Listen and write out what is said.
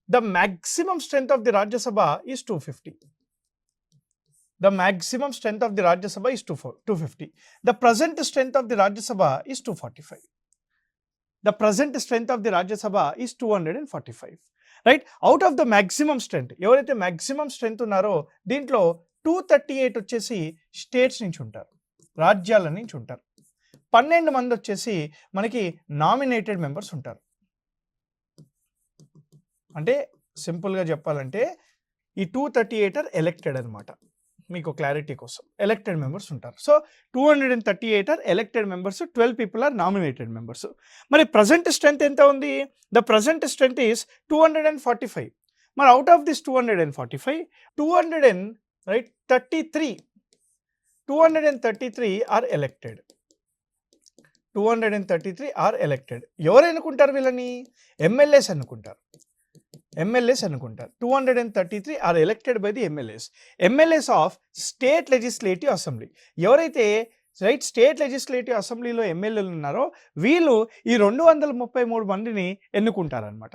the maximum strength of the Rajya Sabha is 250. The maximum strength of the Rajya Sabha is 250. The present strength of the Rajya Sabha is 245. The present strength of the Rajya Sabha is 245. Right? Out of the maximum strength, ఎవరైతే maximum strength ఉన్నారో దీంట్లో 238 వచ్చేసి states నుంచి ఉంటారు, రాజ్యాల నుంచి ఉంటారు. 12 మంది వచ్చేసి మనకి నామినేటెడ్ మెంబర్స్ ఉంటారు. అంటే సింపుల్గా చెప్పాలంటే ఈ 238 ఆర్ ఎలక్టెడ్ అనమాట. మీకు క్లారిటీ కోసం ఎలక్టెడ్ మెంబర్స్ ఉంటారు. So 238 are elected members, 12 people are nominated members. మరి ప్రజెంట్ స్ట్రెంత్ ఎంత ఉంది? The present strength is 245. మరి out of this 245, 233 are elected. 233 are elected. ఎవరు అనుకుంటారు వీళ్ళని? ఎమ్మెల్యేస్ అనుకుంటారు. 233 are elected by the MLAs of state legislative assembly. ఎవరైతే state legislative అసెంబ్లీలో ఎమ్మెల్యేలు ఉన్నారో వీళ్ళు ఈ 233 మందిని ఎన్నుకుంటారనమాట.